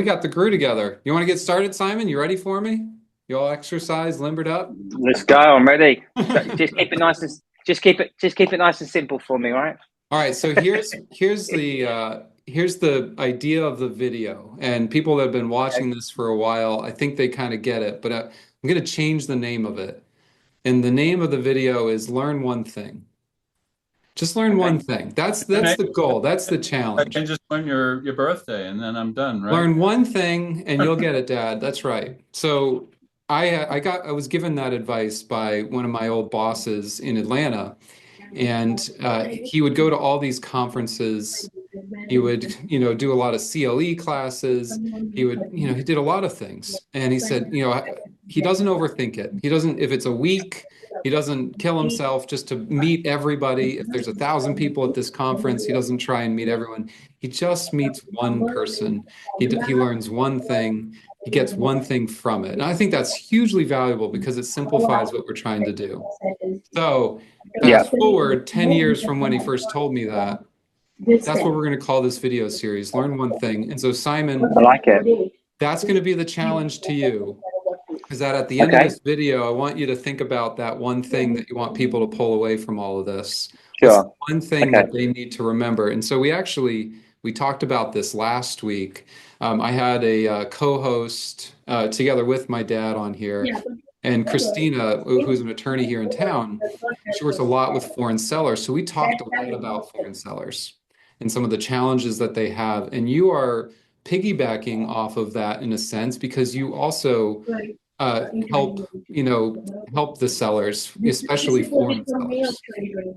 We got the crew together. You want to get started, Simon? You ready for me? You all exercise, limbered up? Let's go. I'm ready. All Just keep it nice and simple for me, right? right, so here's the idea of the video. And people that have been Okay. watching this for a while, I think they kind of get it, but I'm going to change the name of it. And the name of the video is Learn One Thing. Just learn Okay. one thing. That's Your name, that's the goal. That's the I challenge. can just learn your birthday and then I'm done, right? Learn one thing and you'll get it, Dad. That's right. So I was given that advice by one of my old bosses in Atlanta, and he would go to all these conferences. He would, do a lot of CLE classes. He did a lot of things. And he said, he doesn't overthink it. He doesn't, if it's a week, he doesn't kill himself just to meet everybody. If there's 1,000 people at this conference, he doesn't try and meet everyone. He just meets one person. He learns one thing. He gets one thing from it. And I think that's hugely valuable because it simplifies what we're trying to do. So Yeah. fast forward 10 years from when he first told me that. That's what we're going to call this video series, Learn One Thing. And so, Simon, I like it. that's going to be the challenge to you, is that at the end of Okay. this video, I want you to think about that one thing that you want people to pull away from all of this. What's the Sure. one thing Okay. that they need to remember? And so we talked about this last week. I had a co-host together with my dad on here. And Christina, who's an attorney here in town, she works a lot with foreign sellers. So we talked a lot about foreign sellers and some of the challenges that they have. And you are piggybacking off of that in a sense because you also help, help the sellers, especially foreign sellers.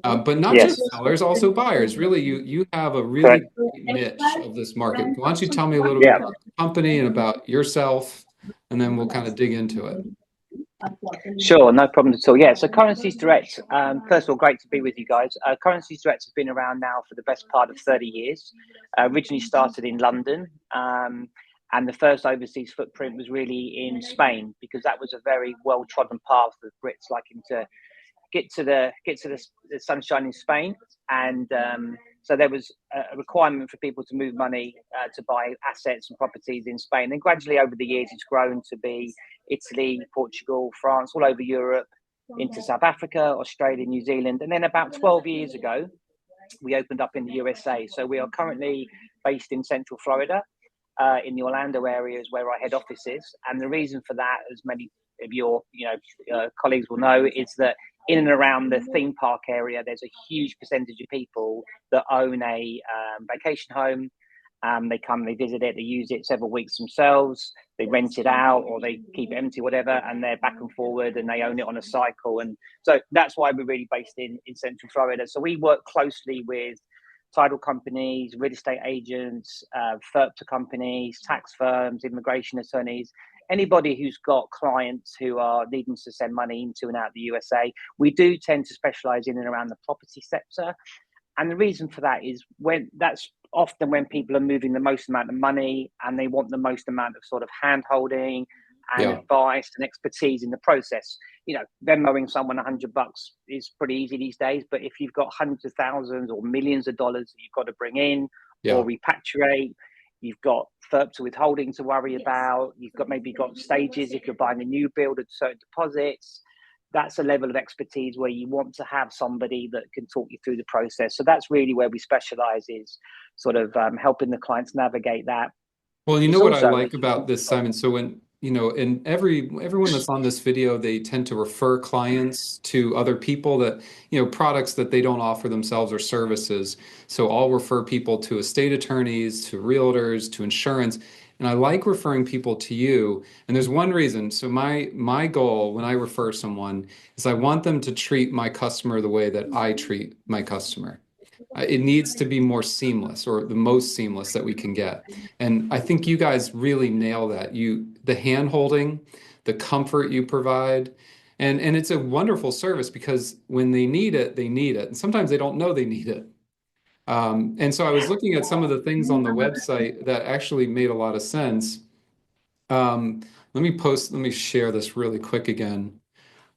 But not Yes. just sellers, also buyers. Really, you have a really Correct. great niche of this market. Why don't you tell me a little bit Yeah. about the company and about yourself, and then we'll kind of dig into it. Sure. No problem at all. Yeah. So Currencies Direct. First of all, great to be with you guys. Currencies Direct has been around now for the best part of 30 years. Originally started in London. And the first overseas footprint was really in Spain because that was a very well trodden path of Brits liking to get to the sunshine in Spain, and so there was a requirement for people to move money to buy assets and properties in Spain. And gradually over the years, it's grown to be Italy, Portugal, France, all over Europe, into South Africa, Australia, New Zealand, and then about 12 years ago, we opened up in the USA. So we are currently based in Central Florida. In the Orlando area is where our head office is, and the reason for that, as many of your colleagues will know, is that in and around the theme park area, there's a huge percentage of people that own a vacation home. They come, they visit it, they use it several weeks themselves, they rent it out or they keep it empty, whatever, and they're back and forward and they own it on a cycle. And so that's why we're really based in Central Florida. So we work closely with title companies, real estate agents, FERPTA companies, tax firms, immigration attorneys, anybody who's got clients who are needing to send money into and out of the USA. We do tend to specialize in and around the property sector. And the reason for that is when that's often when people are moving the most amount of money and they want the most amount of sort of hand holding and Yeah. advice and expertise in the process. Venmoing someone $100 is pretty easy these days. But if you've got hundreds of thousands or millions of dollars that you've got to bring in Yeah. or repatriate, you've got FERPTA withholding to worry about. You've got maybe got stages if you're buying a new build at certain deposits. That's a level of expertise where you want to have somebody that can talk you through the process. So that's really where we specialize, is sort of helping the clients navigate that. Well, you know It's what I also like about this, Simon? So when, and everyone that's on this video, they tend to refer clients to other people that, products that they don't offer themselves or services. So I'll refer people to estate attorneys, to realtors, to insurance. And I like referring people to you. And there's one reason. So my goal when I refer someone is I want them to treat my customer the way that I treat my customer. It needs to be more seamless, or the most seamless that we can get. And I think you guys really nail that. The hand holding, the comfort you provide, and it's a wonderful service because when they need it, they need it. And sometimes they don't know they need it. And so I was looking at some of the things on the website that actually made a lot of sense. Um, let me share this really quick again.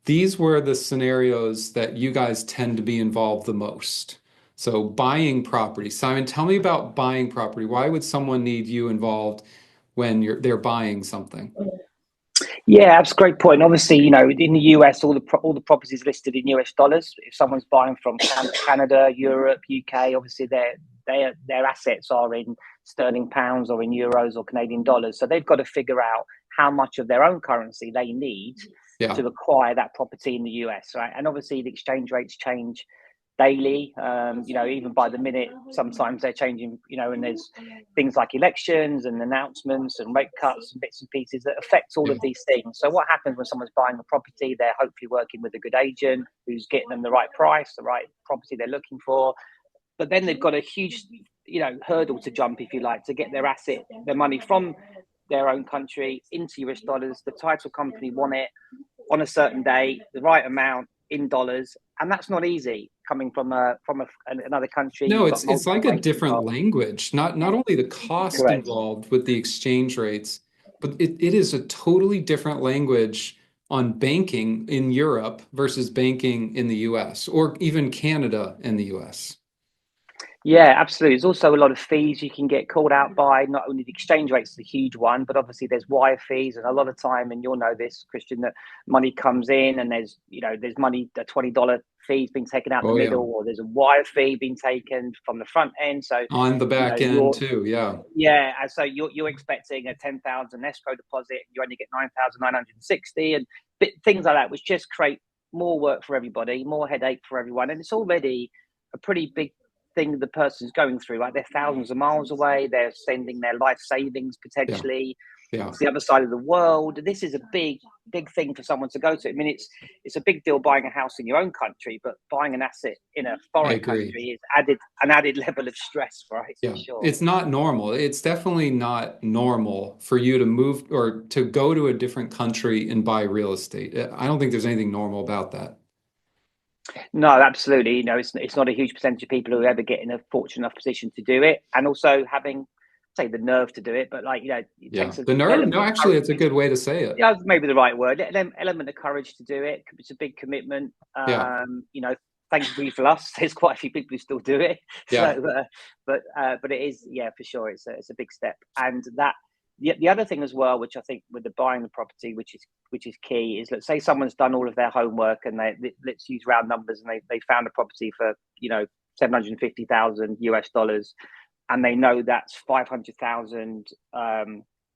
These were the scenarios that you guys tend to be involved the most. So buying property. Simon, tell me about buying property. Why would someone need you involved when they're buying something. Yeah, that's a great point. Obviously, in the US, all the properties listed in US dollars. If someone's buying from Canada, Europe, UK, obviously their assets are in sterling pounds or in euros or Canadian dollars. So they've got to figure out how much of their own currency they need to acquire that property in the US, right? And obviously the exchange rates change daily, even by the minute. Sometimes they're changing, and there's things like elections and announcements and rate cuts and bits and pieces that affect all of these things. So what happens when someone's buying a property? They're hopefully working with a good agent who's getting them the right price, the right property they're looking for. But then they've got a huge, hurdle to jump, if you like, to get their money from their own country into US dollars. The title company want it on a certain day, the right amount in dollars, and that's not easy coming from another country. No, You've got it's like a multiple different language. Not only the cost correct. involved with the exchange rates, but it is a totally different language on banking in Europe versus banking in the US or even Canada and the US. Yeah, absolutely. There's also a lot of fees you can get called out by. Not only the exchange rate's a huge one, but obviously there's wire fees, and a lot of time, and you'll know this, Christian, that money comes in and there's money, a $20 fee's been taken out the Oh yeah. middle, or there's a wire fee being taken from the front end. So On the back end too, yeah. Yeah, and so you're expecting a 10,000 escrow deposit, you only get 9,960, and things like that, which just create more work for everybody, more headache for everyone, and it's already a pretty big thing the person's going through. Like, they're thousands of miles away, they're sending their life savings potentially. Yeah. It's the other side of the world. This is a big thing for someone to go to. I mean, it's a big deal buying a house in your own country, but buying an asset in a foreign country is an added level of stress, right? Yeah, For sure. it's not normal. It's definitely not normal for you to move or to go to a different country and buy real estate. I don't think there's anything normal about that. No, absolutely. It's not a huge percentage of people who ever get in a fortunate enough position to do it, and also having, say, the nerve to do it. But it takes The nerve? No, actually, it's a good way to say it. Yeah, maybe the right word. An element of courage to do it. It's a big commitment. Thankfully for us, there's quite a few people who still do it. Yeah. So, but it is, for sure. It's a big step, and that. The other thing as well, which I think with the buying the property, which is key, is, let's say someone's done all of their homework and let's use round numbers, and they found a property for 750,000 US dollars, and they know that's 500,000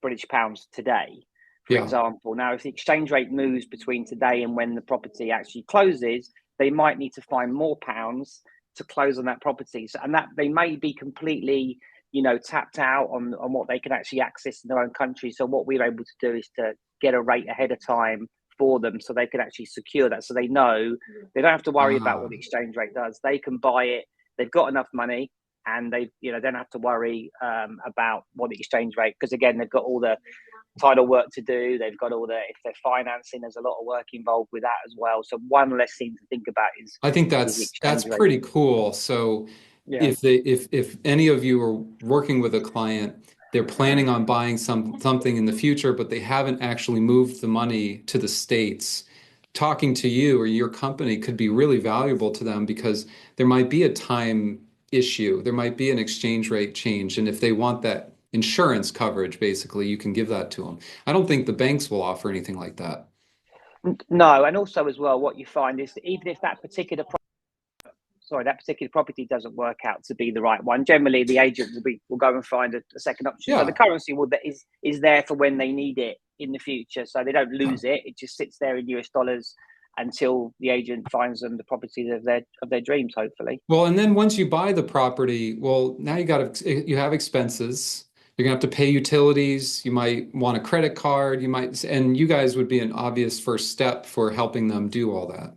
British pounds today, for example. Now, if the exchange rate moves between today and when the property actually closes, they might need to find more pounds to close on that property, and that they may be completely tapped out on what they can actually access in their own country. So what we're able to do is to get a rate ahead of time for them, so they can actually secure that, so they know they don't have to worry about what the exchange rate does. They can buy it, they've got enough money, and they don't have to worry about what the exchange rate, because again, they've got all the title work to do, they've got all if they're financing, there's a lot of work involved with that as well. So one less thing to think about is, I think that's pretty cool. So if any of you are working with a client, they're planning on buying something in the future, but they haven't actually moved the money to the States, talking to you or your company could be really valuable to them, because there might be a time issue, there might be an exchange rate change, and if they want that insurance coverage, basically, you can give that to them. I don't think the banks will offer anything like that. No, and also as well, what you find is that even if that particular property doesn't work out to be the right one, generally the agent will go and find a second option. So the currency is there for when they need it in the future, so they don't lose it. It just sits there in US dollars until the agent finds them the property of their dreams, hopefully. Well, and then once you buy the property, well, now you have expenses. You're gonna have to pay utilities. You might want a credit card. And you guys would be an obvious first step for helping them do all that.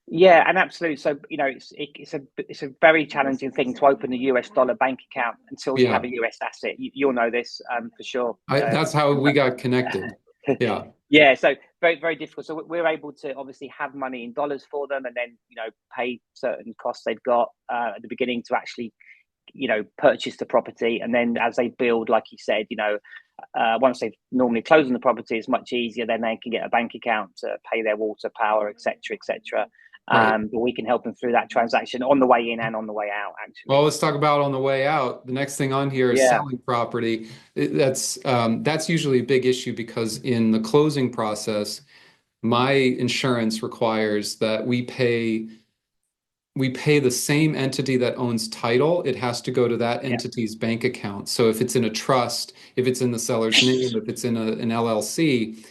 Yeah, and absolutely. So it's a very challenging thing to open a US dollar bank account until you have a US asset. You'll know this for sure. That's how we got connected. Yeah. Yeah, so very, very difficult. So we're able to obviously have money in dollars for them, and then pay certain costs they've got at the beginning to actually purchase the property, and then as they build, like you said, once they've normally closed on the property, it's much easier. Then they can get a bank account to pay their water, power, etc., etc. Right. But we can help them through that transaction on the way in and on the way out, Well, actually. let's talk about on the way out. The next thing on here is Yeah, selling property. That's usually a big issue because in the closing process, my insurance requires that we pay the same entity that owns title. It has to go to that yeah, entity's bank account. So if it's in a trust, if it's in the seller's name, if it's in an LLC,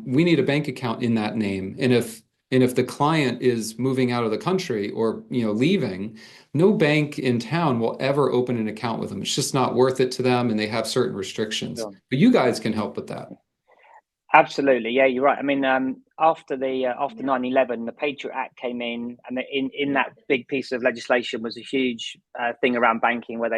we need a bank account in that name. And if the client is moving out of the country or leaving, no bank in town will ever open an account with them. It's just not worth it to them, and they have certain restrictions. sure. But you guys can help with that. Absolutely, yeah, you're right. I mean, after 9/11, the Patriot Act came in, and in that big piece of legislation was a huge thing around banking, where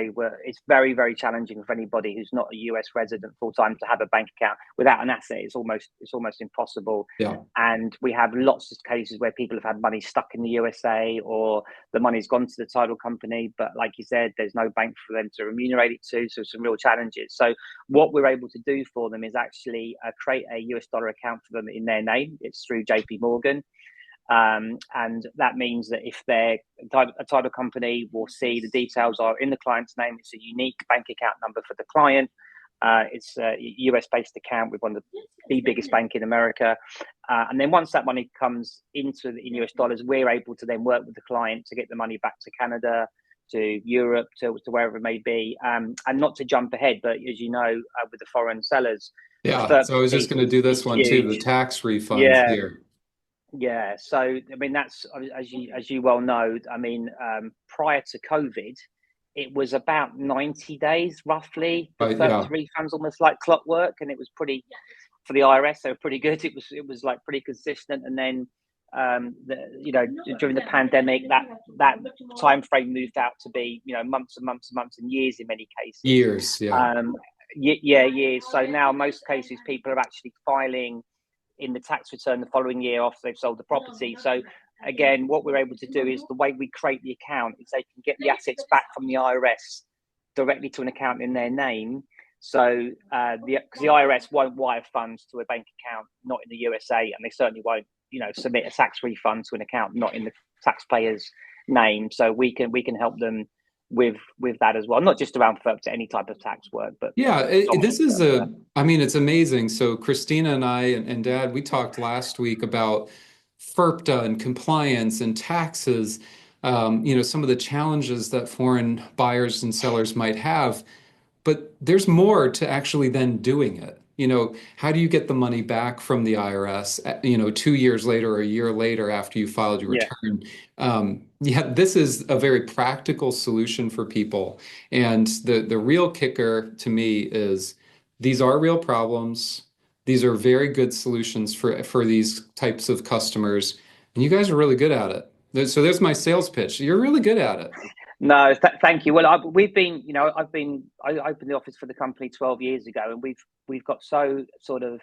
it's very, very challenging for anybody who's not a US resident full time to have a bank account without an asset. It's almost impossible. Yeah. And we have lots of cases where people have had money stuck in the USA, or the money's gone to the title company, but like you said, there's no bank for them to remunerate it to. So some real challenges. So what we're able to do for them is actually create a US dollar account for them in their name. It's through JP Morgan. And that means that if they're a title company, will see the details are in the client's name. It's a unique bank account number for the client. It's a US based account with one of the biggest bank in America. And then once that money comes in US dollars, we're able to then work with the client to get the money back to Canada, to Europe, to wherever it may be. And not to jump ahead, but as you know, with the foreign sellers, the Yeah. FERC So I was just piece going to do is this one too, the huge. tax refunds Yeah, here. yeah. So I mean, that's as you well know. I mean, prior to COVID, it was about 90 days roughly. The Right. FERC Yeah. refunds almost like clockwork, and it was pretty for the IRS. They were pretty good. It was like pretty consistent, and then during the pandemic, that time frame moved out to be months and months and months and years in many cases. Years. Yeah. Yeah, years. So now most cases people are actually filing in the tax return the following year after they've sold the property. So again, what we're able to do is the way we create the account is they can get the assets back from the IRS directly to an account in their name. So because the IRS won't wire funds to a bank account not in the USA, and they certainly won't submit a tax refund to an account not in the taxpayer's name. So we can help them with that as well, not just around FERC, any type of tax work, but Yeah, this predominantly is FERC. I mean, it's amazing. So Christina and I and Dad, we talked last week about FERPTA and compliance and taxes, some of the challenges that foreign buyers and sellers might have. But there's more to actually then doing it. How do you get the money back from the IRS, 2 years later or a year later after you filed your Yeah, return? Yeah, this is a very practical solution for people. And the real kicker to me is these are real problems. These are very good solutions for these types of customers. And you guys are really good at it. So there's my sales pitch. You're really good at it. no, thank you. Well, we've been, I opened the office for the company 12 years ago, and we've got so sort of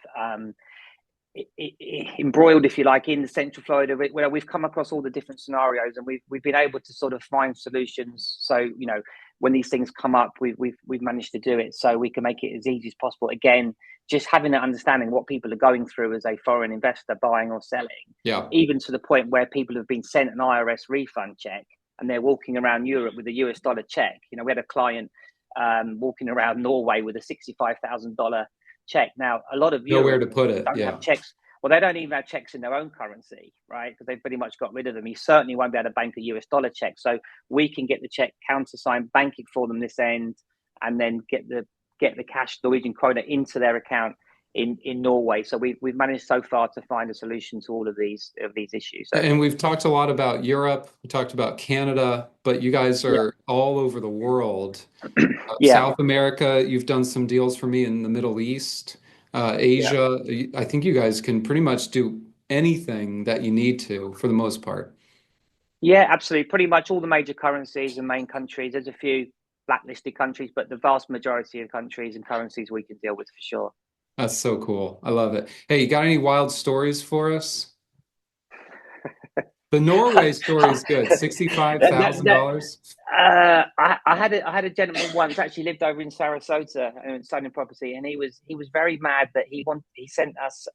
embroiled, if you like, in the Central Florida, where we've come across all the different scenarios, and we've been able to sort of find solutions. So when these things come up, we've managed to do it, so we can make it as easy as possible. Again, just having that understanding what people are going through as a foreign investor buying or selling, Yeah. even to the point where people have been sent an IRS refund check and they're walking around Europe with a US dollar check. We had a client walking around Norway with a $65,000 check. Now, a lot of Nowhere Europe to put it. don't have Yeah. checks. Well, they don't even have checks in their own currency, right? Because they've pretty much got rid of them. You certainly won't be able to bank a US dollar check. So we can get the check countersigned, bank it for them this end, and then get the cash Norwegian krona into their account in Norway. So we've managed so far to find a solution to all of these issues. So, And we've talked a lot about Europe, we talked about Canada, but you guys yeah, are all over the world. yeah, South America, you've done some deals for me in the Middle East, yeah. Asia. I think you guys can pretty much do anything that you need to for the most part. Yeah, absolutely. Pretty much all the major currencies and main countries. There's a few blacklisted countries, but the vast majority of countries and currencies we can deal with for sure. That's so cool. I love it. Hey, you got any wild stories for us? The Norway story is good. $65,000. I had a gentleman once actually lived over in Sarasota and selling property, and he was very mad that he sent us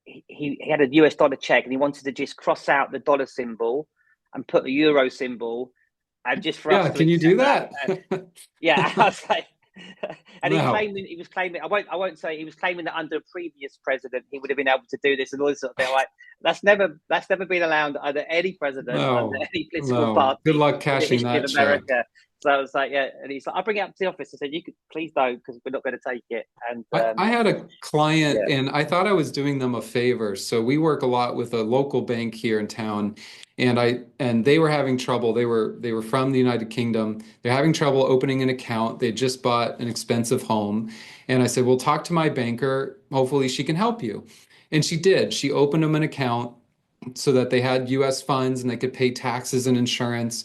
he had a US dollar check and he wanted to just cross out the dollar symbol and put a euro symbol, and just for us Yeah, to can you do accept that. that? And yeah, I was like, and No. he was claiming, I won't say, he was claiming that under a previous president he would have been able to do this and all this sort of thing. Like, that's never been allowed under any president, under No. any political No. Good party luck in the cashing history of that check. America. So I was like, yeah, and he's like, I'll bring it up to the office. I said, you could please don't, because we're not going to take it. And I had a client yeah, and I thought I was doing them a favor. So we work a lot with a local bank here in town, and they were having trouble. They were from the United Kingdom. They're having trouble opening an account. They just bought an expensive home. And I said, "Well, talk to my banker. Hopefully she can help you." And she did. She opened them an account so that they had US funds and they could pay taxes and insurance.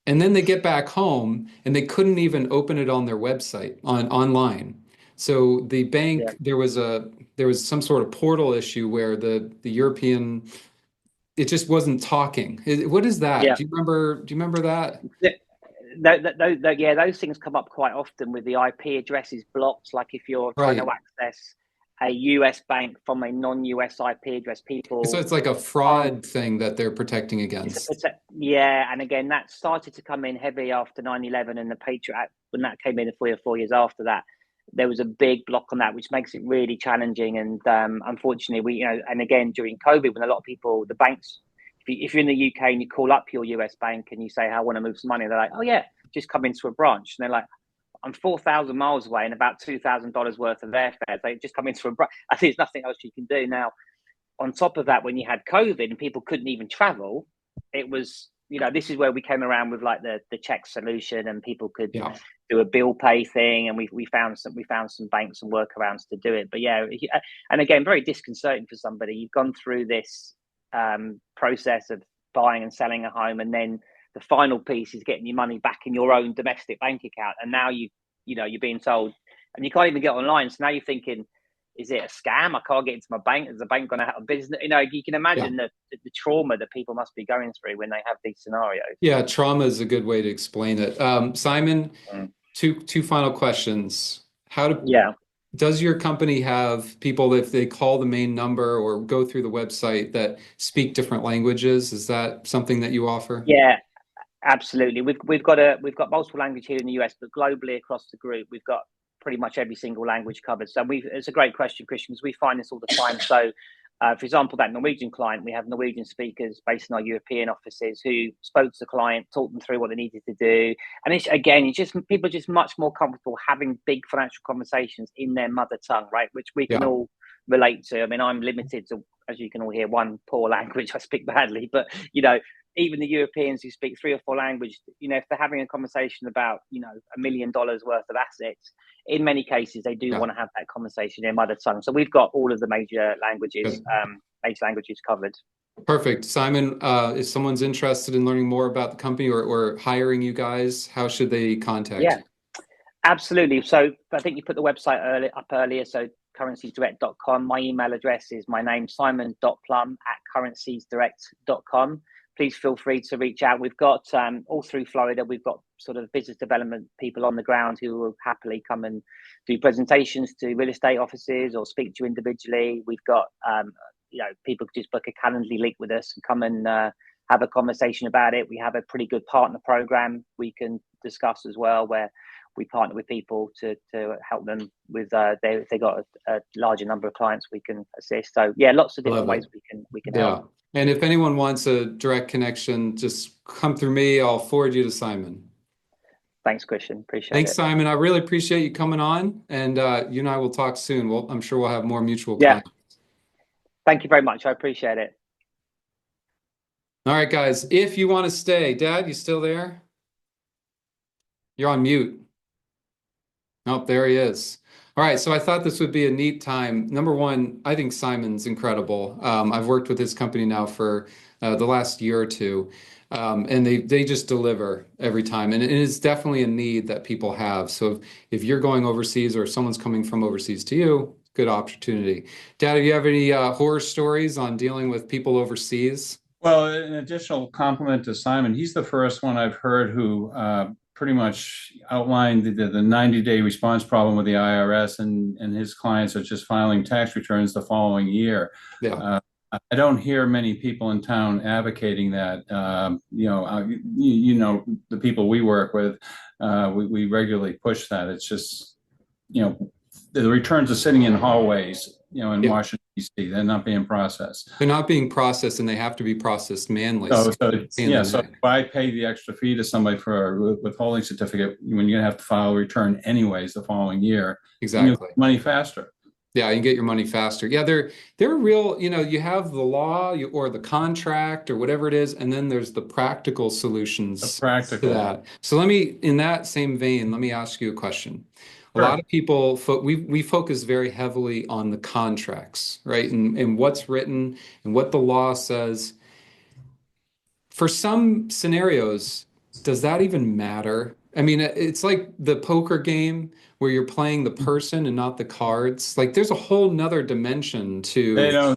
And then they get back home and they couldn't even open it on their website online. So the yeah, bank, there was some sort of portal issue where the European, it just wasn't talking. What is that? yeah. Do you remember that? Yeah, those things come up quite often with the IP addresses blocked. Like if you're trying to Right. access a US bank from a non-US IP address, So people it's like a can't. fraud thing that they're protecting It's a against. yeah, and again, that started to come in heavy after 9/11 and the Patriot Act. When that came in 3 or 4 years after that, there was a big block on that, which makes it really challenging. And unfortunately, and again during COVID, when a lot of people, the banks, if you're in the UK and you call up your US bank and you say, I want to move some money, they're like, oh yeah, just come into a branch. And they're like, I'm 4,000 miles away and about $2,000 worth of airfare. They just come into a branch. I think there's nothing else you can do now. On top of that, when you had COVID and people couldn't even travel, it was, this is where we came around with like the check solution, and people could Yeah. do a bill pay thing, and we found some banks and workarounds to do it. But yeah, and again, very disconcerting for somebody. You've gone through this process of buying and selling a home, and then the final piece is getting your money back in your own domestic bank account, and now you're being told, and you can't even get online. So now you're thinking, is it a scam? I can't get into my bank. Is the bank going to have a business? You can Yeah. imagine the trauma that people must be going through when they have these scenarios. Yeah, trauma is a good way to explain it. Simon, Mm. two final questions. How do Yeah. Does your company have people, if they call the main number or go through the website, that speak different languages? Is that something that you offer? Yeah, absolutely. We've got multiple language here in the US, but globally across the group, we've got pretty much every single language covered. So it's a great question, Christian, because we find this all the time. So, for example, that Norwegian client, we have Norwegian speakers based in our European offices who spoke to the client, talked them through what they needed to do, and it's just people are just much more comfortable having big financial conversations in their mother tongue, right? Which we can Yeah. all relate to. I mean, I'm limited to, as you can all hear, one poor language. I speak badly, but even the Europeans who speak 3 or 4 languages, if they're having a conversation about, $1 million worth of assets, in many cases they do Yeah. want to have that conversation in mother tongue. So we've got all of the major Good. languages covered. Perfect. Simon, if someone's interested in learning more about the company or hiring you guys, how should they contact Yeah, you? absolutely. So I think you put the website up earlier. So currenciesdirect.com. My email address is my name, simon.plumb@currenciesdirect.com. Please feel free to reach out. We've got all through Florida, we've got sort of business development people on the ground who will happily come and do presentations to real estate offices or speak to you individually. We've got, people could just book a Calendly link with us and come and have a conversation about it. We have a pretty good partner program we can discuss as well, where we partner with people to help them with if they got a larger number of clients we can assist. So yeah, lots of I different love it. ways we can Yeah. help. And if anyone wants a direct connection, just come through me. I'll forward you to Simon. Thanks, Christian. Appreciate Thanks, it. Simon. I really appreciate you coming on, and you and I will talk soon. I'm sure we'll have more mutual Yeah, clients. thank you very much. I appreciate it. All right, guys, if you want to stay, Dad, you still there? You're on mute. Oh, there he is. All right, so I thought this would be a neat time. Number one, I think Simon's incredible. I've worked with his company now for the last year or two, and they just deliver every time. And it is definitely a need that people have. So if you're going overseas or someone's coming from overseas to you, good opportunity. Dad, do you have any horror stories on dealing with people overseas? Well, an additional compliment to Simon. He's the first one I've heard who pretty much outlined the 90-day response problem with the IRS, and his clients are just filing tax returns the following year. Yeah. I don't hear many people in town advocating that. The people we work with, we regularly push that. It's just, the returns are sitting in hallways, in Yeah. Washington, D.C. They're not being processed. They're not being processed, and they have to be processed manually. So So if I pay the extra fee to somebody for a withholding certificate, when you're gonna have to file a return anyways the following year, you exactly. get money faster. Yeah, you can get your money faster. Yeah, they're real, you have the law or the contract or whatever it is, and then there's the practical solutions to that. So in that same vein, let me ask you a question. A lot of people, we focus very heavily on the contracts, right? And what's written and what the law says. For some scenarios, does that even matter? I mean, it's like the poker game where you're playing the person and not the cards. Like there's a whole nother dimension They to.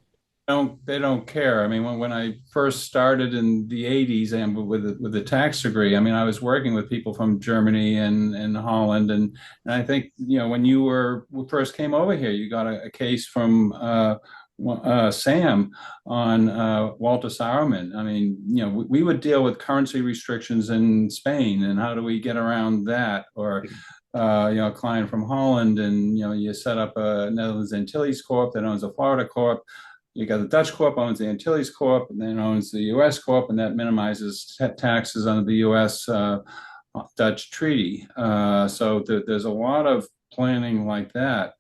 don't care. I mean, when I first started in the 80s and with the tax degree, I mean, I was working with people from Germany and Holland, and I think, when you first came over here, you got a case from Sam on Walter Sauerman. I mean, we would deal with currency restrictions in Spain, and how do we get around that? Or a client from Holland, and you set up a Netherlands Antilles Corp that owns a Florida Corp. You got the Dutch Corp owns the Antilles Corp, and then owns the U.S. Corp, and that minimizes taxes under the U.S. Dutch treaty. So there's a lot of planning like that.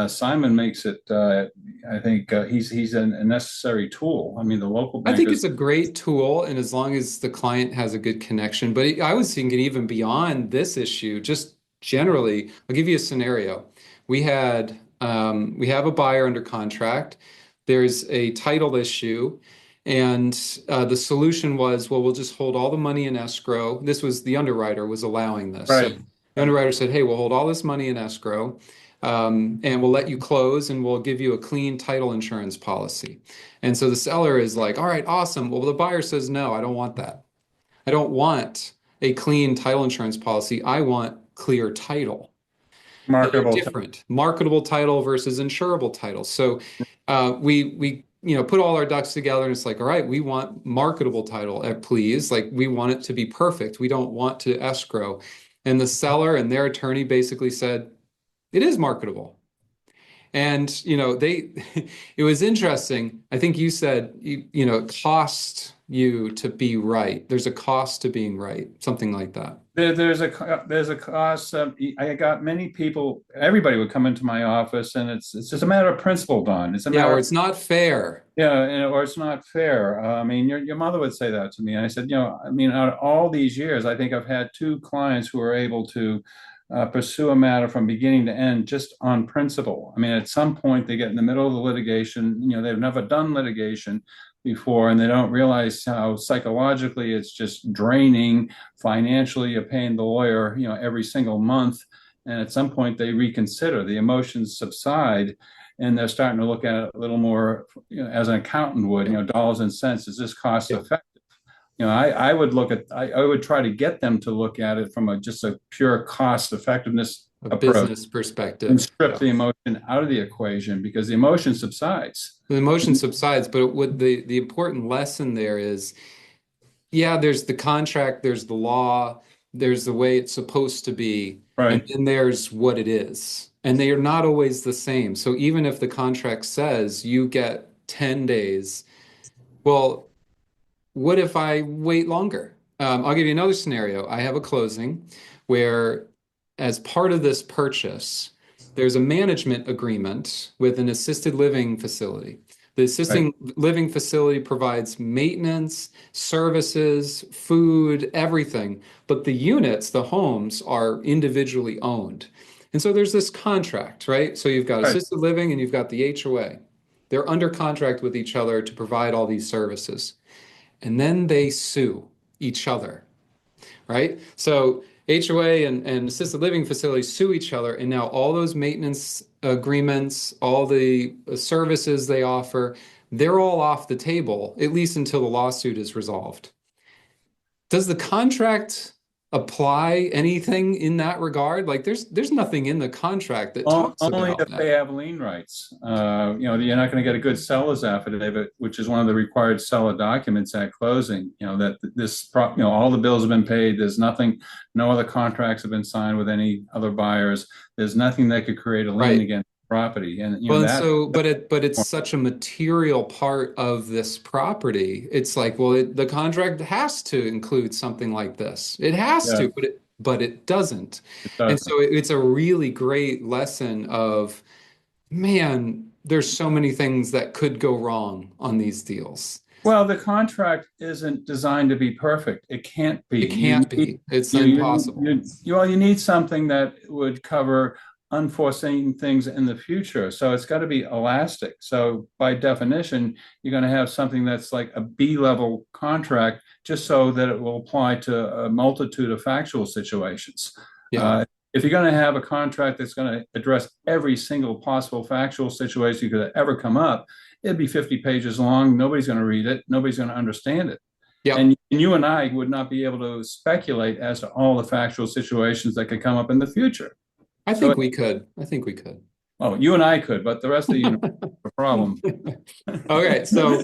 Simon makes it. I think he's a necessary tool. I mean, the local I think bankers. it's a great tool, and as long as the client has a good connection. But I was thinking even beyond this issue, just generally, I'll give you a scenario. We have a buyer under contract. There's a title issue, and the solution was, well, we'll just hold all the money in escrow. This was the underwriter was allowing this. So Right. the underwriter said, hey, we'll hold all this money in escrow, and we'll let you close, and we'll give you a clean title insurance policy. And so the seller is like, all right, awesome. Well, the buyer says, no, I don't want that. I don't want a clean title insurance policy. I want clear title. They're Marketable. different. Marketable title versus insurable title. So we put all our ducks together, and it's like, all right, we want marketable title, please. Like we want it to be perfect. We don't want to escrow. And the seller and their attorney basically said, it is marketable. And it was interesting. I think you said it costs you to be right. There's a cost to being right, something like that. There's a cost. I got many people. Everybody would come into my office, and it's just a matter of principle, Don. It's a matter or of, it's not fair. yeah, or it's not fair. I mean, your mother would say that to me. And I said, I mean, out of all these years, I think I've had two clients who are able to pursue a matter from beginning to end just on principle. I mean, at some point they get in the middle of the litigation, they've never done litigation before, and they don't realize how psychologically it's just draining. Financially, you're paying the lawyer, every single month. And at some point they reconsider, the emotions subside, and they're starting to look at it a little more, as an accountant would, dollars and cents. Is this cost effective? I would try to get them to look at it from just a pure cost effectiveness approach, business perspective, and strip the emotion out of the equation, because the emotion subsides. The emotion subsides, but what the important lesson there is, there's the contract, there's the law, there's the way it's supposed to be, right, and then there's what it is. And they are not always the same. So even if the contract says you get 10 days, well, what if I wait longer? I'll give you another scenario. I have a closing where, as part of this purchase, there's a management agreement with an assisted living facility. The assisted living facility provides maintenance, services, food, everything, but the units, the homes, are individually owned. And so there's this contract, right? So you've got assisted living and you've got the HOA. They're under contract with each other to provide all these services. And then they sue each other, right? So HOA and assisted living facilities sue each other, and now all those maintenance agreements, all the services they offer, they're all off the table, at least until the lawsuit is resolved. Does the contract apply anything in that regard? Like there's nothing in the contract that talks Only about if they that. have lien rights. You're not going to get a good seller's affidavit, which is one of the required seller documents at closing. That all the bills have been paid. There's nothing, no other contracts have been signed with any other buyers. There's nothing that could create a lien Right. against the property. And Well, and that. so, but it's such a material part of this property. It's like, well, the contract has to include something like this. It has Yeah, to, but it doesn't. it And doesn't. so it's a really great lesson of, man, there's so many things that could go wrong on these deals. Well, the contract isn't designed to be perfect. It can't be. It can't be. It's impossible. You need something that would cover unforeseen things in the future. So it's got to be elastic. So by definition, you're going to have something that's like a B-level contract, just so that it will apply to a multitude of factual situations. Yeah. If you're going to have a contract that's going to address every single possible factual situation that could ever come up, it'd be 50 pages long. Nobody's going to read it. Nobody's going to understand it. Yeah. And you and I would not be able to speculate as to all the factual situations that could come up in the future. I think we could. I think we could. Oh, you and I could, but the rest of the universe is a problem. Okay, so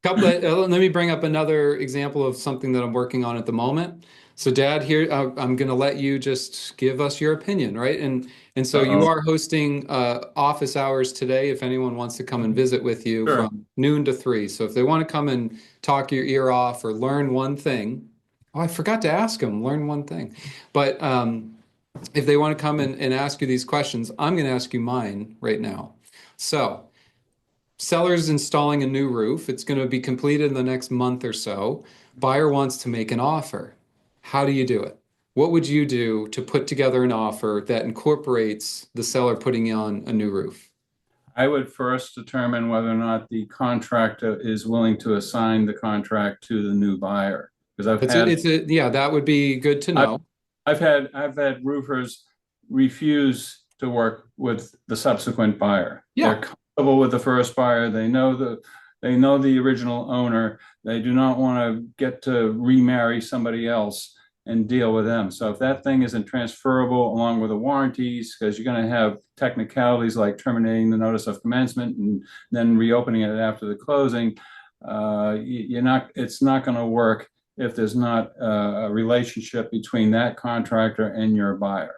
let me bring up another example of something that I'm working on at the moment. So, Dad, here I'm going to let you just give us your opinion, right? And so you are hosting office hours today. If anyone wants to come and visit with you Sure. from noon to 3. So if they want to come and talk your ear off or learn one thing, I forgot to ask them, learn one thing, but if they want to come and ask you these questions, I'm going to ask you mine right now. So, seller's installing a new roof. It's going to be completed in the next month or so. Buyer wants to make an offer. How do you do it? What would you do to put together an offer that incorporates the seller putting on a new roof? I would first determine whether or not the contractor is willing to assign the contract to the new buyer. Because yeah, that would be good to know. I've had roofers refuse to work with the subsequent buyer. Yeah. They're comfortable with the first buyer. They know the original owner. They do not want to get to remarry somebody else and deal with them. So if that thing isn't transferable along with the warranties, because you're going to have technicalities like terminating the notice of commencement and then reopening it after the closing, it's not going to work if there's not a relationship between that contractor and your buyer.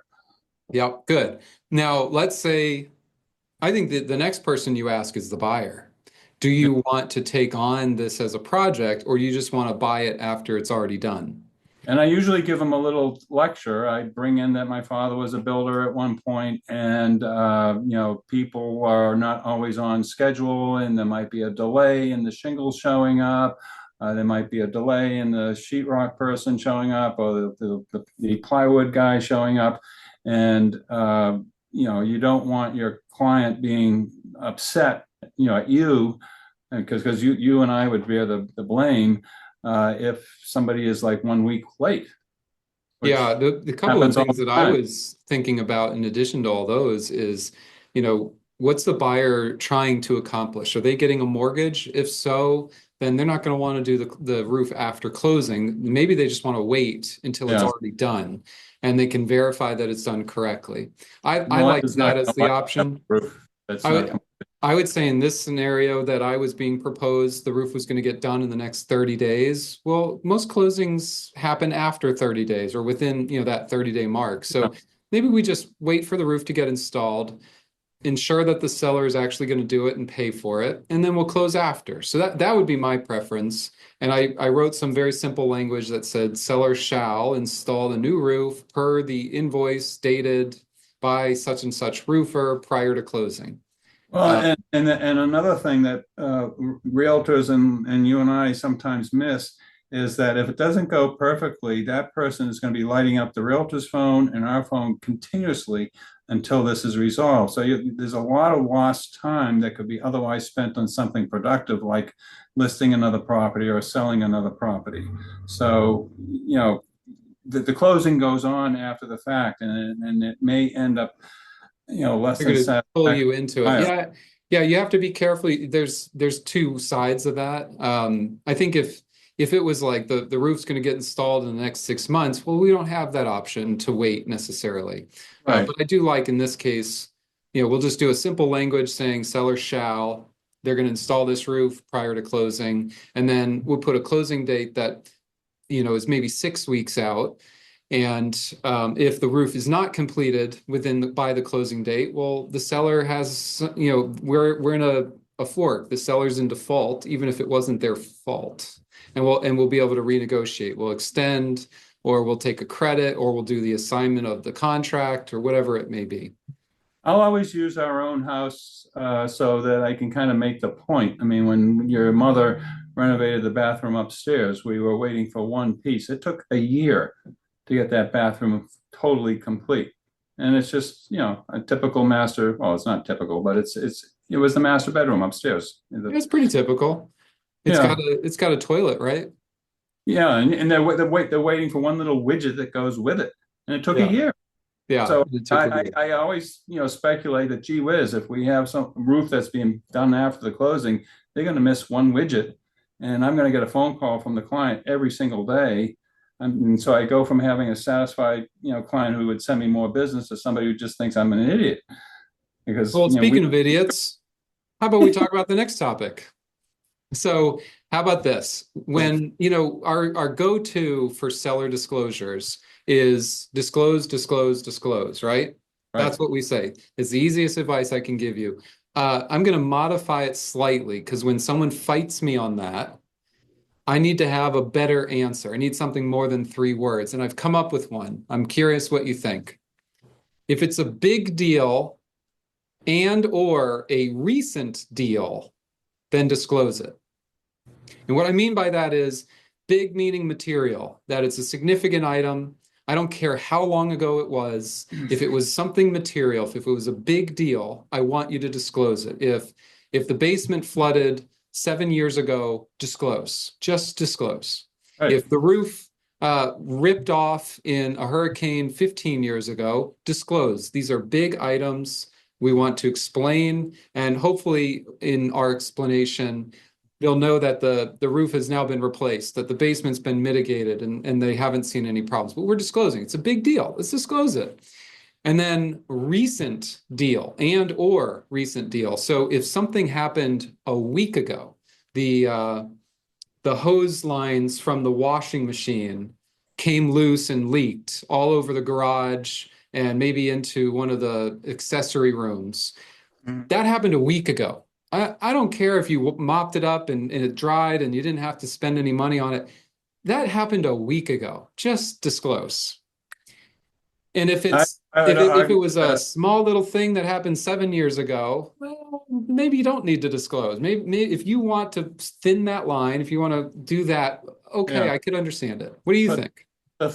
Yep, good. Now, let's say, I think that the next person you ask is the buyer. Do you want to take on this as a project, or you just want to buy it after it's already done? And I usually give them a little lecture. I bring in that my father was a builder at one point, and people are not always on schedule, and there might be a delay in the shingles showing up. There might be a delay in the sheetrock person showing up, or the plywood guy showing up, and you don't want your client being upset, at you, because you and I would bear the blame if somebody is like 1 week late. Yeah, the couple of things that I was thinking about in addition to all those is, what's the buyer trying to accomplish? Are they getting a mortgage? If so, then they're not going to want to do the roof after closing. Maybe they just want to wait until it's already done and they can verify that it's done correctly. I like that as the option. I would say in this scenario that I was being proposed, the roof was going to get done in the next 30 days. Well, most closings happen after 30 days or within, that 30-day mark. So maybe we just wait for the roof to get installed, ensure that the seller is actually going to do it and pay for it, and then we'll close after. So that would be my preference. And I wrote some very simple language that said seller shall install the new roof per the invoice dated by such and such roofer prior to closing. Well, and another thing that realtors and you and I sometimes miss is that if it doesn't go perfectly, that person is going to be lighting up the realtor's phone and our phone continuously until this is resolved. So there's a lot of lost time that could be otherwise spent on something productive, like listing another property or selling another property. So, the closing goes on after the fact, and it may end up less than satisfactory. Pull you into it. Yeah. You have to be careful. There's two sides of that. I think if If it was like the roof's going to get installed in the next 6 months, well, we don't have that option to wait necessarily. Right. But I do like in this case, we'll just do a simple language saying seller shall. They're going to install this roof prior to closing, and then we'll put a closing date that is maybe 6 weeks out. And if the roof is not completed by the closing date, well, the seller has, we're in a fork. The seller's in default, even if it wasn't their fault. And we'll be able to renegotiate. We'll extend, or we'll take a credit, or we'll do the assignment of the contract, or whatever it may be. I'll always use our own house so that I can kind of make the point. I mean, when your mother renovated the bathroom upstairs, we were waiting for one piece. It took a year to get that bathroom totally complete. And it's just, a typical master, well, it's not typical, but it was the master bedroom upstairs. It's pretty typical. Yeah. It's got a toilet, right? Yeah, and they're waiting for one little widget that goes with it. And it took a Yeah. year. Yeah. So It took a I always, speculate that gee whiz, if we have some roof that's being done after the closing, they're going to miss one widget, and I'm going to get a phone call from the client every single day. And so I go from having a satisfied, client who would send me more business to somebody who just thinks I'm an idiot. Because Well, speaking of idiots, how about we talk about the next topic? So, how about this? When, our go-to for seller disclosures is disclose, disclose, disclose, right? right, That's what we say. It's the easiest advice I can give you. I'm going to modify it slightly because when someone fights me on that, I need to have a better answer. I need something more than 3 words, and I've come up with one. I'm curious what you think. If it's a big deal and or a recent deal, then disclose it. And what I mean by that is big meaning material, that it's a significant item. I don't care how long ago it was. If it was something material, if it was a big deal, I want you to disclose it. If the basement flooded 7 years ago, disclose. Just disclose. right. If the roof ripped off in a hurricane 15 years ago, disclose. These are big items we want to explain, and hopefully in our explanation, they'll know that the roof has now been replaced, that the basement's been mitigated, and they haven't seen any problems. But we're disclosing. It's a big deal. Let's disclose it. And then recent deal and or recent deal. So if something happened a week ago, the hose lines from the washing machine came loose and leaked all over the garage and maybe into one of the accessory rooms. That happened a week ago. I don't care if you mopped it up and it dried and you didn't have to spend any money on it. That happened a week ago. Just disclose. And if I, it's I would if it argue was a that, small little thing that happened 7 years ago, well, maybe you don't need to disclose. Maybe if you want to thin that line, if you want to do that, okay, yeah. I could understand it. What do you But think? I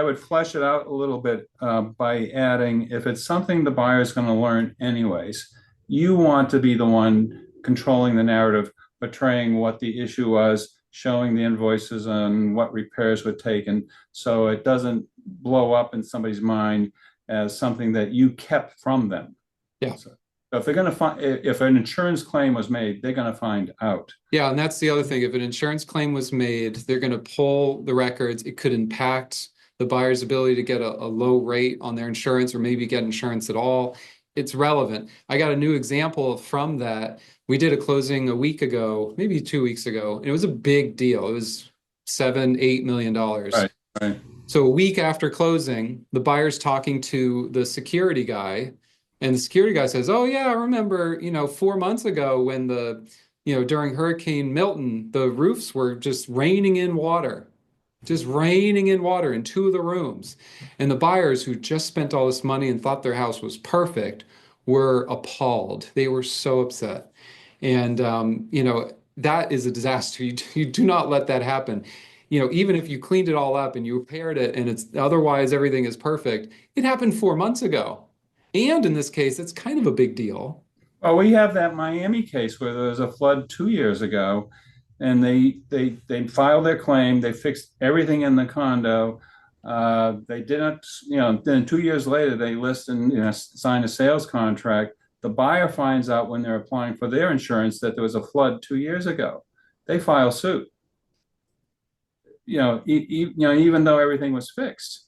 would flesh it out a little bit by adding, if it's something the buyer is going to learn anyways, you want to be the one controlling the narrative, portraying what the issue was, showing the invoices on what repairs were taken, so it doesn't blow up in somebody's mind as something that you kept from them. Yeah. So if they're going to find, if an insurance claim was made, they're going to find out. Yeah, and that's the other thing. If an insurance claim was made, they're going to pull the records. It could impact the buyer's ability to get a low rate on their insurance or maybe get insurance at all. It's relevant. I got a new example from that. We did a closing a week ago, maybe 2 weeks ago, and it was a big deal. It was $7-8 million. Right, right. So a week after closing, the buyer's talking to the security guy, and the security guy says, "Oh yeah, I remember, 4 months ago when during Hurricane Milton, the roofs were just raining in water in 2 of the rooms." And the buyers who just spent all this money and thought their house was perfect were appalled. They were so upset. And, that is a disaster. You do not let that happen. Even if you cleaned it all up and you repaired it and it's otherwise everything is perfect, it happened 4 months ago. And in this case, it's kind of a big deal. Well, we have that Miami case where there was a flood 2 years ago, and they filed their claim. They fixed everything in the condo. They didn't, then 2 years later, they list and sign a sales contract. The buyer finds out when they're applying for their insurance that there was a flood 2 years ago. They file suit. even though everything was fixed.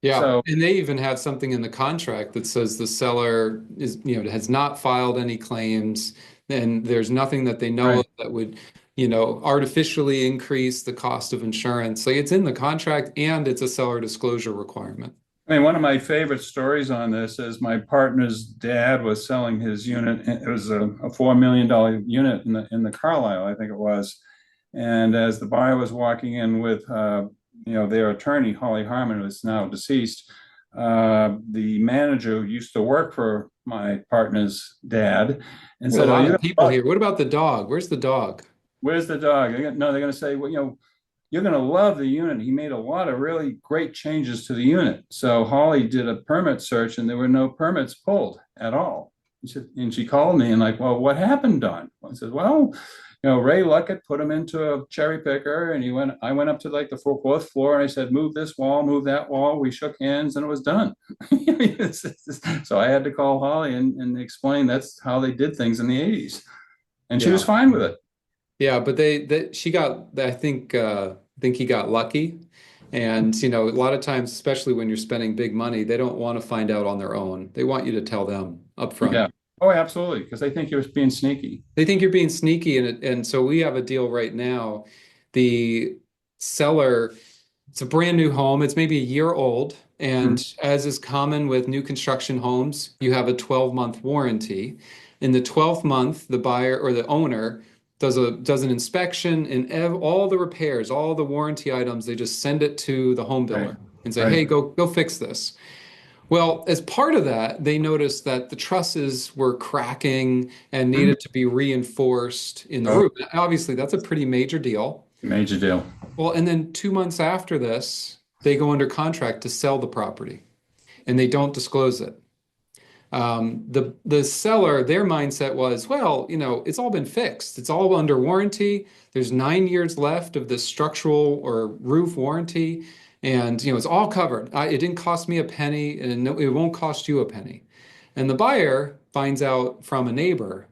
Yeah, So, and they even have something in the contract that says the seller has not filed any claims, and there's nothing that they know of right. that would, artificially increase the cost of insurance. Like it's in the contract and it's a seller disclosure requirement. I mean, one of my favorite stories on this is my partner's dad was selling his unit. It was a $4 million unit in the Carlisle, I think it was. And as the buyer was walking in with, their attorney, Holly Harmon, who is now deceased, the manager who used to work for my partner's dad, and We have a said, "Oh, lot of people here. What about the dog? Where's the dog? where's the dog?" No, they're going to say, "Well, you're going to love the unit. He made a lot of really great changes to the unit." So Holly did a permit search and there were no permits pulled at all. And she called me and like, "Well, what happened, Don?" I said, "Well, Ray Luckett put him into a cherry picker and I went up to like the fourth floor and I said, move this wall, move that wall." We shook hands and it was done. So I had to call Holly and explain that's how they did things in the 80s. And she was Yeah. fine with it. Yeah, but she got, I think he got lucky. And, a lot of times, especially when you're spending big money, they don't want to find out on their own. They want you to tell them up front. Yeah. Oh, absolutely. Because they think you're being sneaky. They think you're being sneaky, and so we have a deal right now. The seller, it's a brand new home. It's maybe a year old, Mhm. and as is common with new construction homes, you have a 12-month warranty. In the 12th month, the buyer or the owner does an inspection and all the repairs, all the warranty items, they just send it to the home Right. builder and say, Right. "Hey, go fix this." Well, as part of that, they noticed that the trusses were cracking and Mhm. needed to be reinforced in the Oh, roof. Obviously, that's a pretty major deal. major deal. Well, and then 2 months after this, they go under contract to sell the property and they don't disclose it. The seller, their mindset was, well, it's all been fixed. It's all under warranty. There's 9 years left of this structural or roof warranty, and it's all covered. It didn't cost me a penny, and it won't cost you a penny. And the buyer finds out from a neighbor,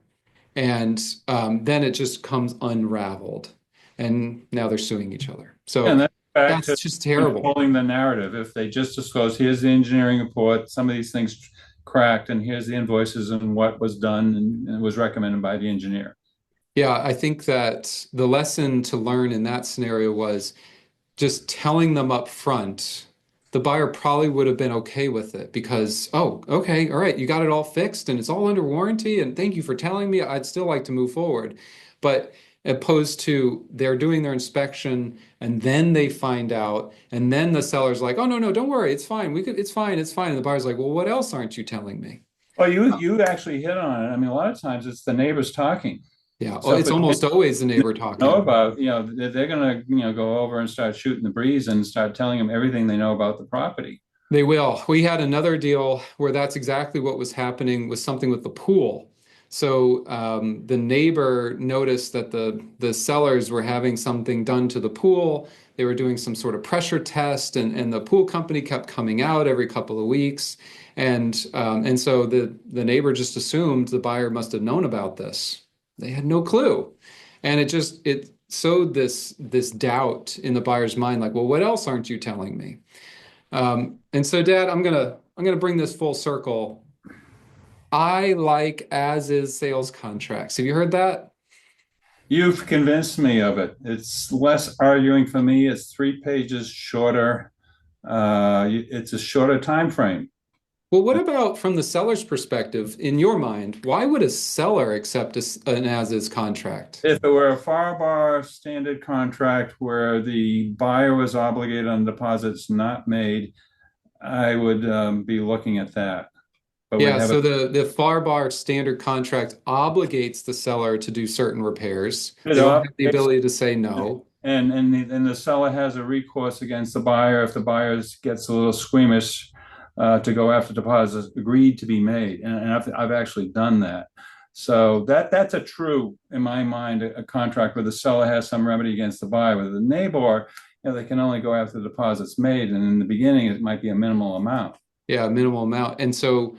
and then it just comes unraveled, and now they're suing each other. So And that's back that's to just terrible. controlling the narrative. If they just disclose, here's the engineering report, some of these things cracked, and here's the invoices and what was done and was recommended by the engineer. Yeah, I think that the lesson to learn in that scenario was just telling them up front. The buyer probably would have been okay with it because, oh, okay, all right, you got it all fixed and it's all under warranty, and thank you for telling me. I'd still like to move forward. But opposed to they're doing their inspection and then they find out, and then the seller's like, oh, no, no, don't worry, it's fine. It's fine, it's fine. And the buyer's like, well, what else aren't you telling me? Well, you actually hit on it. I mean, a lot of times it's the neighbors talking. Yeah, oh, So if it's the almost always the neighbor know talking. about, they're going to, go over and start shooting the breeze and start telling them everything they know about the property. They will. We had another deal where that's exactly what was happening with something with the pool. So the neighbor noticed that the sellers were having something done to the pool. They were doing some sort of pressure test, and the pool company kept coming out every couple of weeks. And so the neighbor just assumed the buyer must have known about this. They had no clue. And it sowed this doubt in the buyer's mind, like, well, what else aren't you telling me? And so, Dad, I'm gonna bring this full circle. I like as is sales contracts. Have you heard that? You've convinced me of it. It's less arguing for me. It's 3 pages shorter. It's a shorter time frame. Well, what about from the seller's perspective, in your mind, why would a seller accept an as is contract? If it were a FAR bar standard contract where the buyer was obligated on deposits not made, I would be looking at that. But we Yeah, have so it. the FAR standard contract obligates the seller to do certain repairs. It They don't have the obligates, ability to say no. and the seller has a recourse against the buyer if the buyer gets a little squeamish to go after deposits agreed to be made, and I've actually done that. So that's a true, in my mind, a contract where the seller has some remedy against the buyer. With the neighbor, they can only go after the deposits made, and in the beginning, it might be a minimal amount. Yeah, minimal amount. And so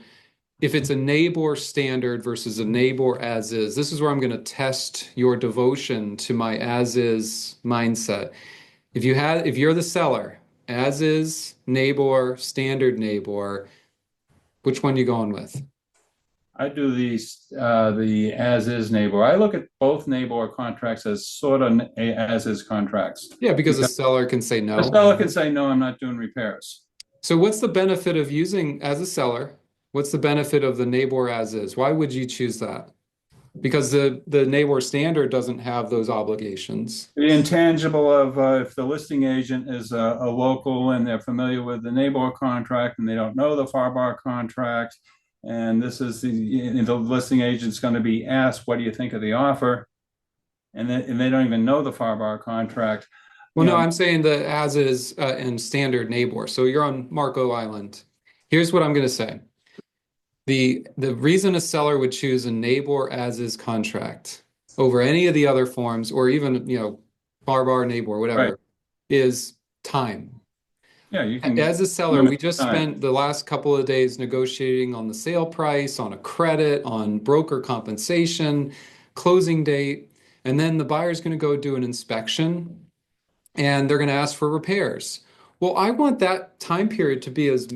if it's a neighbor standard versus a neighbor as is, this is where I'm going to test your devotion to my as is mindset. If you're the seller, as is neighbor, standard neighbor, which one you going with? I do the as is neighbor. I look at both neighbor contracts as sort of as is contracts Yeah, because a because seller can say the no. seller can say, no, I'm not doing repairs. So what's the benefit of using as a seller? What's the benefit of the neighbor as is? Why would you choose that? Because the neighbor standard doesn't have those obligations. The intangible of if the listing agent is a local and they're familiar with the neighbor contract and they don't know the FAR contract, and this is the listing agent's going to be asked, what do you think of the offer? And they don't even know the FAR contract. Well, no, I'm saying the as is and standard neighbor. So you're on Marco Island. Here's what I'm going to say. The reason a seller would choose a neighbor as is contract over any of the other forms, or even, bar, neighbor, Right. whatever, is time. Yeah, you can As a seller, limit we just time. spent the last couple of days negotiating on the sale price, on a credit, on broker compensation, closing date, and then the buyer's going to go do an inspection and they're going to ask for repairs. Well, I want that time period to be as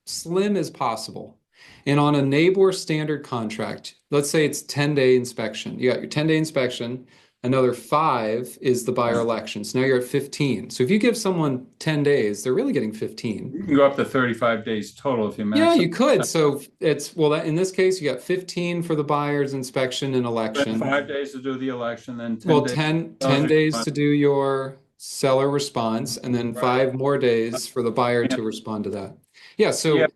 slim as possible. And on a neighbor standard contract, let's say it's 10-day inspection. You got your 10-day inspection, another 5 is the buyer election. So now you're at 15. So if you give someone 10 days, they're really getting 15. You can go up to 35 days total if you Yeah, max you could. out. So in this case, you got 15 for the buyer's inspection and Then election. 5 days to do the election, then 10 Well, days. 10 days to do your seller response, and then Right. 5 more days for the buyer to respond to that. Yeah, Yeah, so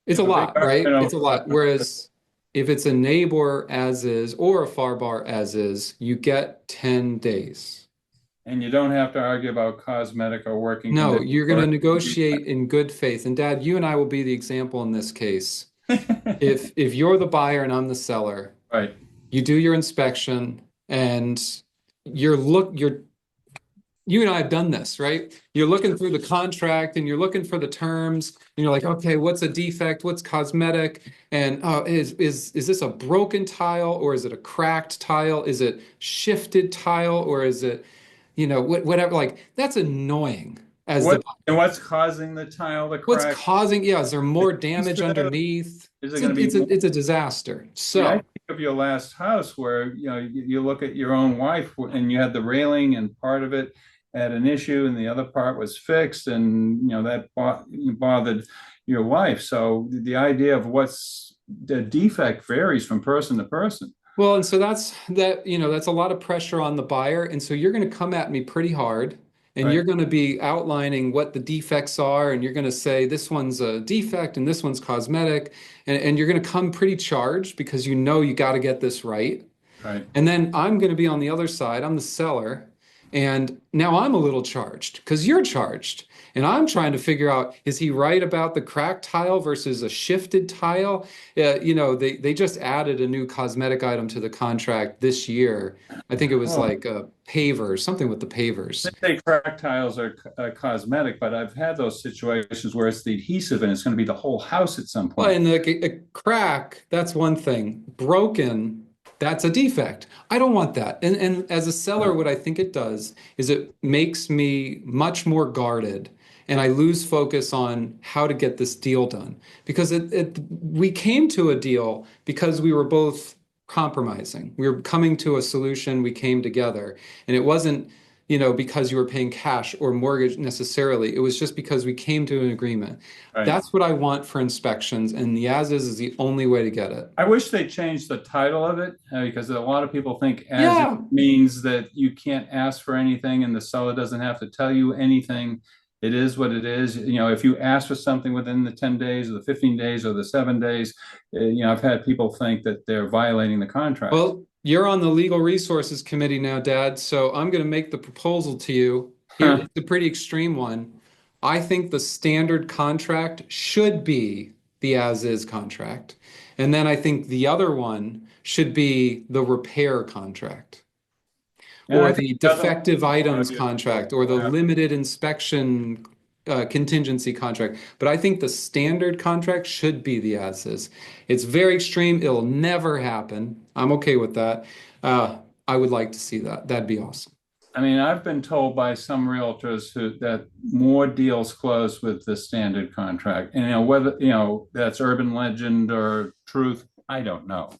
it's a a big lot, right? argument It's a lot. Whereas if it's a neighbor as is or a far bar as is, you get 10 days. and you don't have to argue about cosmetic or working No, conditions. you're going to negotiate in good faith. And Dad, you and I will be the example in this case. If you're the buyer and I'm the seller, Right. you do your inspection and you're you and I have done this, right? You're looking through the contract and you're looking for the terms and you're like, okay, what's a defect? What's cosmetic? And is this a broken tile or is it a cracked tile? Is it shifted tile or is it, whatever? Like that's annoying as the What's causing the tile to what's crack? causing, yeah, is there more damage Is underneath? it going to be more? It's a disaster. Yeah, I So think of your last house where you look at your own wife and you had the railing and part of it had an issue and the other part was fixed and that bothered your wife. So the idea of what's the defect varies from person to person. Well, and so that's a lot of pressure on the buyer. And so you're going to come at me pretty hard and Right. you're going to be outlining what the defects are. And you're going to say, this one's a defect and this one's cosmetic. And you're going to come pretty charged because you got to get this right. Right. And then I'm going to be on the other side. I'm the seller. And now I'm a little charged because you're charged. And I'm trying to figure out, is he right about the cracked tile versus a shifted tile? They just added a new cosmetic item to the contract this year. I think it was Oh, like a paver, something with the pavers. they say crack tiles are cosmetic, but I've had those situations where it's the adhesive and it's going to be the whole house at some Well, point. and a crack, that's one thing. Broken, that's a defect. I don't want that. And as a seller, what I think it does is it makes me much more guarded and I lose focus on how to get this deal done. Because we came to a deal because we were both compromising. We were coming to a solution, we came together. And it wasn't, because you were paying cash or mortgage necessarily. It was just because we came to an agreement. Right. That's what I want for inspections, and the as is the only way to get it. I wish they changed the title of it because a lot of people think as Yeah. it means that you can't ask for anything and the seller doesn't have to tell you anything. It is what it is. If you ask for something within the 10 days or the 15 days or the 7 days, I've had people think that they're violating the contract. Well, you're on the Legal Resources Committee now, Dad, so I'm going to make the proposal to you. Here, it's a pretty extreme one. I think the standard contract should be the as-is contract. And then I think the other one should be the repair contract. And Or I think the the other defective one- items contract, or the limited inspection contingency contract. But I think the standard contract should be the as-is. It's very extreme. It'll never happen. I'm okay with that. I would like to see that. That'd be awesome. I mean, I've been told by some realtors that more deals close with the standard contract. And, whether, that's urban legend or truth, I don't know.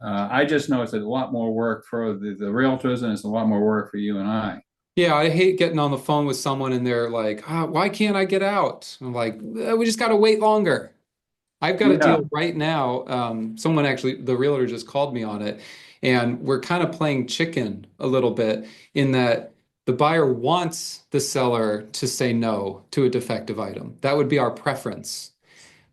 I just know it's a lot more work for the realtors, and it's a lot more work for you and I. Yeah, I hate getting on the phone with someone and they're like, why can't I get out? I'm like, we just got to wait longer. I've got a Yeah. deal right now. Someone actually, the realtor just called me on it, and we're kind of playing chicken a little bit in that the buyer wants the seller to say no to a defective item. That would be our preference.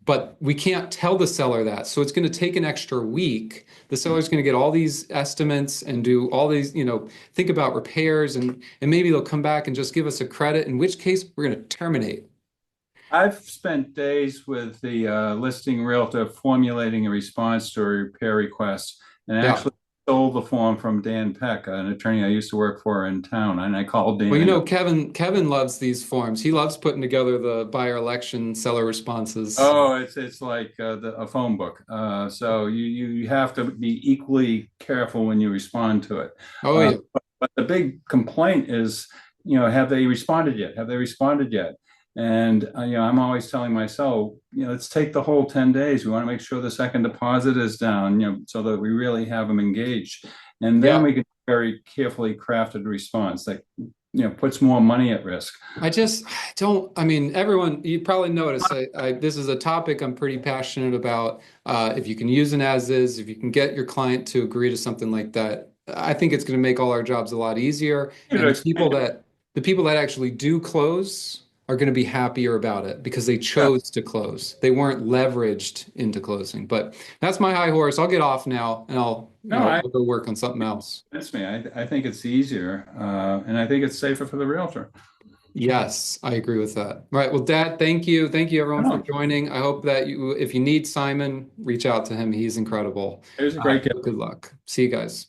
But we can't tell the seller that. So it's going to take an extra week. The seller's going to get all these estimates and do all these, think about repairs, and maybe they'll come back and just give us a credit, in which case we're going to terminate. I've spent days with the listing realtor formulating a response to a repair request, and Yeah. actually stole the form from Dan Peck, an attorney I used to work for in town. And I called Dan Well, and go, Kevin loves these forms. He loves putting together the buyer election seller responses. "Oh, it's like a phone book. So you have to be equally careful when you respond to it." Oh Uh, yeah. but the big complaint is, have they responded yet? Have they responded yet? And I'm always telling myself, let's take the whole 10 days. We want to make sure the second deposit is down, so that we really have them engaged. And then Yeah. we can very carefully crafted response that, puts more money at risk. I don't, I mean, everyone, you probably noticed, this is a topic I'm pretty passionate about. If you can use an as is, if you can get your client to agree to something like that, I think it's going to make all our jobs a lot easier. And the people that actually do close are going to be happier about it because they Yeah. chose to close. They weren't leveraged into closing. But that's my high horse. I'll get off now and No, I I'll go work on something else. That's me. I think it's easier, and I think it's safer for the realtor. Yes, I agree with that. All right. Well, Dad, thank you. Thank you everyone for Oh, joining. I hope that if you need Simon, reach out to him. He's incredible. here's a great gift. Good luck. See you guys.